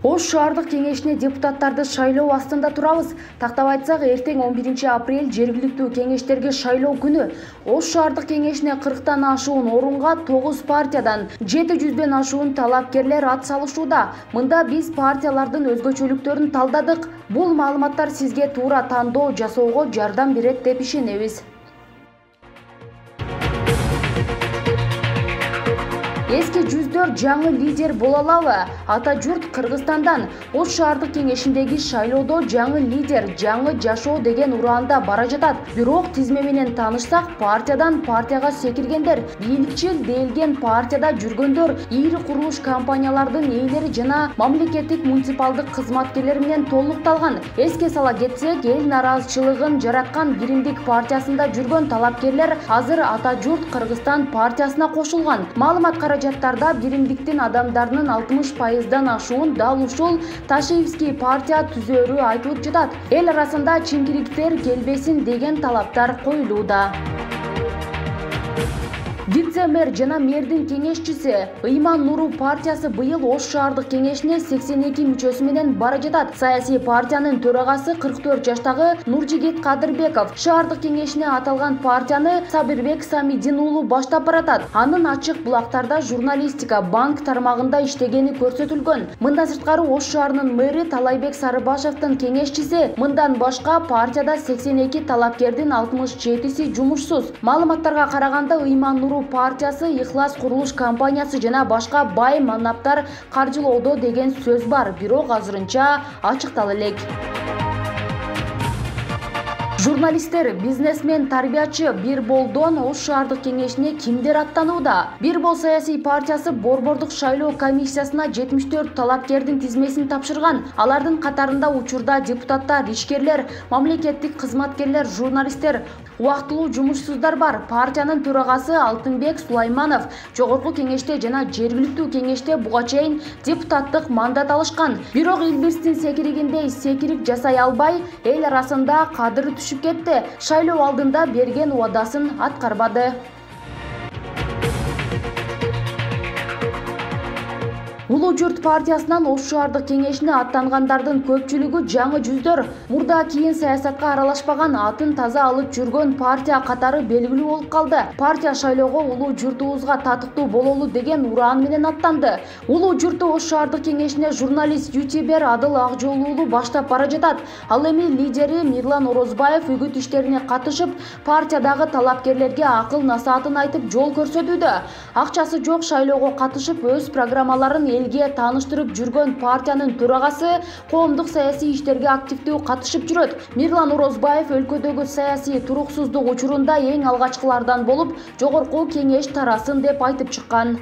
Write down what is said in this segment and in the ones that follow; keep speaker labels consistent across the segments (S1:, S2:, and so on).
S1: Ош шаардык кеңешине депутаттарды шайлоо астында турабыз. Тактап айтсак, эртең 11 апрель жергиликтүү кеңештерге шайлоо күнү. Ош шаардык кеңешине 40тан ашуун орунга 9 партиядан 700дөн ашуун талапкерлер ат салышууда. Мында биз партиялардын өзгөчөлүктөрүн талдадык. Бул маалыматтар сизге туура тандоо жасоого жардам берет деп ишенебиз. Эски жүздөр жаңы лидер бола алабы? Ата журт Кыргызстандан. Ош шаардык кеңешиндеги шайлоодо жаңы лидер, жаңы жашоо деген ураанда бара жатат. Бирок тизме менен таанышсак, партиядан партияга секиргендер, бийликчил дейлген партияда жүргөндөр, ири курулуш компаниялардын ээлери жана мамлекеттик муниципалдык кызматкерлер менен толукталган. Эске сала кетсек, эл нараазычылыгын жараткан Биримдик партиясында жүргөн талапкерлер азыр Ата журт Кыргызстан партиясына кошулган. Маалымат каражаттарда Биримдиктин адамдарынын 60%дан ашуун дал ушул Ташиевский партия түзөөрү айтылып жатат. Эл арасында чиңкириктер келбесин деген талаптар коюлууда. Вице-мэр жана мэрдин кеңешчиси Ыйман Нуру партиясы быйыл Ош шаардык кеңешине 82 мүчөсү менен бара жатат. Саясий партиянын төрагасы 44 жаштагы Нуржигит Кадырбеков шаардык кеңешине аталган партияны Сабирбек Самидин уулу баштап баратат. Анын ачык булактарда журналистика, банк тармагында иштегени көрсөтүлгөн. Мындан сырткары Ош шаарынын мэри Талайбек Сарыбашевдин кеңешчиси, мындан башка партияда 82 талапкердин 67си жумушсуз. Маалыматтарга караганда Ыйман Нуру партиясы Ихлас курулуш компаниясы жана башка бай манаптар каржылоодо деген сөз бар, бирок азырынча ачыктала элек. Журналисттер, бизнесмен, тарбиячы Бирболдон Ош шаардык кеңешине кимдер аттанууда? Бирбол саясий партиясы борбордук шайлоо комиссиясына 74 талапкердин тизмесин тапшырган. Алардын катарында учурда депутаттар, ишкерлер, мамлекеттик кызматкерлер, журналисттер, убактылуу жумушсуздар бар. Партиянын төрагасы Алтынбек Сулайманов жогорку кеңеште жана жергиликтүү кеңеште буга чейин депутаттык мандат алышкан. Бирок Илбирстин секиригиндей секирик жасай албай, эл арасында кадыры түшүп кетти. Шайлоо алдында берген убадасын аткарбады. Улуу журт партиясынан Ош шаардык кеңешине аттангандардын көпчүлүгү жаңы жүздөр. Мурда кийин саясатка аралашпаган, атын таза алып жүргөн партия катары белгилүү болуп калды. Партия шайлоого улуу журтубузга татыктуу бололу деген ураан менен аттанды. Улуу журту Ош шаардык кеңешине журналист, ютубер Адыл Акжол уулу баштап бара жатат. Ал эми лидери Мирлан Орозбаев үгүт иштерине катышып, партиядагы талапкерлерге акыл насаатын айтып жол көрсөтүүдө. Акчасы жок шайлоого катышып, өз программаларын элге тааныштырып жүргөн партиянын төрагасы коомдук саясий иштерге активдүү катышып жүрөт. Мирлан Орозбаев өлкөдөгү саясий туруксуздук учурунда эң алгачкылардан болуп, жогорку кеңеш тарасын деп айтып чыккан.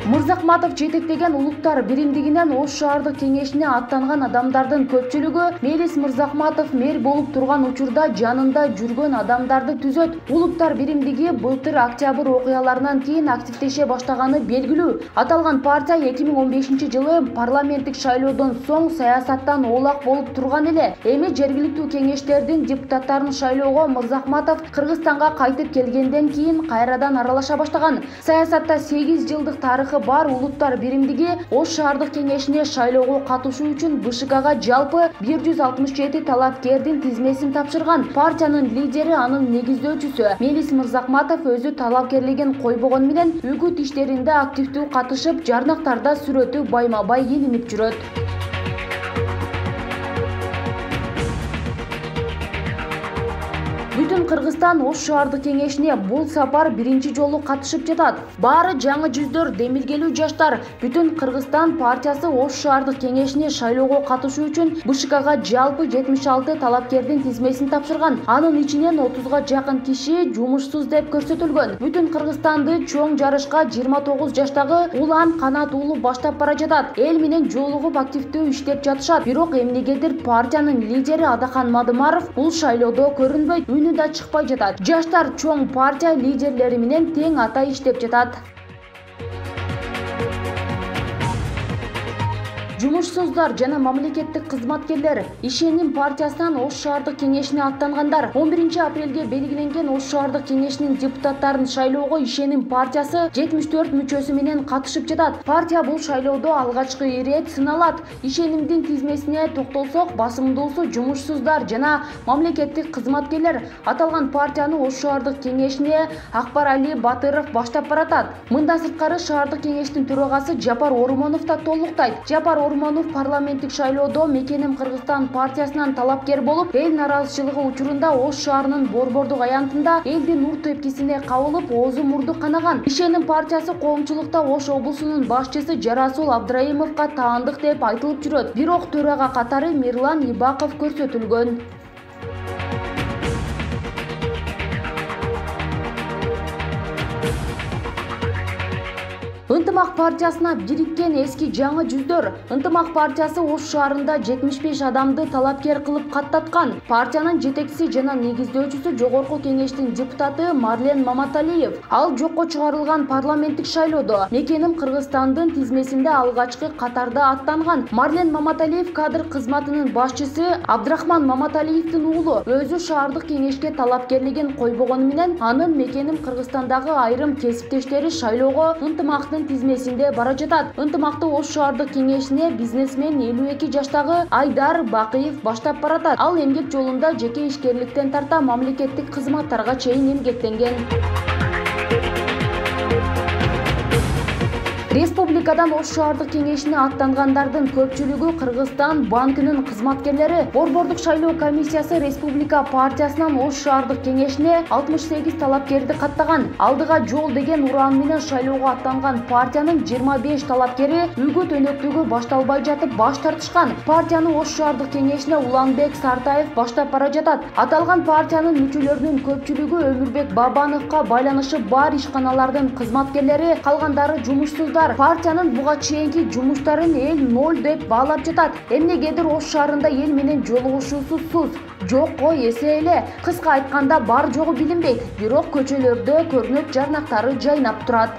S1: Мырзахматов жетектеген улуттар биримдигинен Ош шаардык кеңешине аттанган адамдардын көпчүлүгү Мелис Мырзахматов мэр болуп турган учурда жанында жүргөн адамдарды түзөт. Улуттар биримдиги былтыр октябрь окуяларынан кийин активдеше баштаганы белгилүү. Аталган партия 2015-жылы парламенттик шайлоодон соң саясаттан оолак болуп турган эле. Эми жергиликтүү кеңештердин депутаттарын шайлоого Мырзахматов Кыргызстанга кайтып келгенден кийин кайрадан аралаша баштаган. Саясатта 8 жылдык тарыхы бар улуттар биримдиги Ош шаардык кеңешине шайлоого катышуу үчүн БШКга жалпы 167 талапкердин тизмесин тапшырган. Партиянын лидери, анын негиздөөчүсү Мелис Мырзахматов өзү талапкерлигин койбогон менен үгүт иштеринде активдүү катышып, жарнактарда сүрөтү байма-бай илинип жүрөт. Бүтүн Кыргызстан Ош шаардык кеңешине бул сапар биринчи жолу катышып жатат. Баары жаңы жүздөр, демилгелүү жаштар. Бүтүн Кыргызстан партиясы Ош шаардык кеңешине шайлоого катышуу үчүн БШКга жалпы 76 талапкердин тизмесин тапшырган. Анын ичинен 30га жакын киши жумушсуз деп көрсөтүлгөн. Бүтүн Кыргызстанды чоң жарышка 29 жаштагы Улан Канат уулу баштап бара жатат. Эл менен жолугуп активдүү иштеп жатышат. Бирок эмнегедир партиянын лидери Адахан Мадымаров бул шайлоодо көрүнбөйт. Да чыкпай жатат. Жаштар чоң партия лидерлери менен тең ата иштеп жатат. Жумушсуздар жана мамлекеттик кызматкерлер Ишеним партиясынан Ош шаардык кеңешине аттангандар 11 апрелге белгиленген Ош шаардык кеңешинин депутаттарын шайлоого Ишеним партиясы 74 мүчөсү менен катышып жатат. Партия бул шайлоодо алгачкы ирет сыналат. Ишенимдин тизмесине токтолсок, басымдуусу жумушсуздар жана мамлекеттик кызматкерлер. Аталган партияны Ош шаардык кеңешине Акбарали Батыров баштап баратат. Мындан сырткары шаардык кеңештин төрагасы Жапар Ормонов да толуктайт. Жапар Ормонов парламенттик шайлоодо Мекеним Кыргызстан партиясынан талапкер болуп, эл наразычылыгы учурунда Ош шаарынын Борбордук аянтында элдин нур тепкисине кабылып, оозу мурду канаган. Ишеним партиясы коомчулукта Ош облусунун башчысы Жарасул Абдраимовго таандык деп айтылып жүрөт. Бирок төрага катары Мирлан Ибаков көрсөтүлгөн. Ынтымак партиясына бириккен эски жаңы жүздөр. Ынтымак партиясы Ош шаарында 75 адамды талапкер кылып каттаткан. Партиянын жетекчиси жана негиздөөчүсү Жогорку кеңештин депутаты Марлен Маматалиев. Ал жокко чыгарылган парламенттик шайлоодо Мекеним Кыргызстандын тизмесинде алгачкы катарда аттанган. Марлен Маматалиев кадр кызматынын башчысы Абдрахман Маматалиевдин уулу. Өзү шаардык кеңешке талапкерлигин койбогону менен анын Мекеним Кыргызстандагы айрым кесиптештери шайлоого ынтымактын тизмесинде бара жатат. Ынтымакты Ош шаардык кеңешине бизнесмен 52 жаштагы Айдар Бакыев баштап баратат. Ал эмгек жолунда жеке ишкерликтен тарта мамлекеттик кызматтарга чейин эмгектенген. Республикадан Ош шаардык кеңешине аттангандардын көпчүлүгү Кыргызстан банкынын кызматкерлери. Борбордук шайлоо комиссиясы Республика партиясынан Ош шаардык кеңешине 68 талапкерди каттаган. Алдыга жол деген уран менен шайлоого аттанган партиянын 25 талапкери үгүт өнөктүгү башталбай жатып баш тартышкан. Партияны Ош шаардык кеңешине Уланбек Сартаев баштап бара жатат. Аталган партиянын мүчөлөрүнүн көпчүлүгү Өмүрбек Бабановго байланышы бар ишканалардын кызматкерлери, калгандары жумушсуздар. Партиянын буга чейинки жумуштарын эл 0 деп баалап жатат. Эмнегедир Ош шаарында эл менен жолугушуусу суз. Жокко эсе эле. Кыска айтканда бар жогу билинбейт. Бирок көчөлөрдө көрүнөт жарнактары жайнап турат.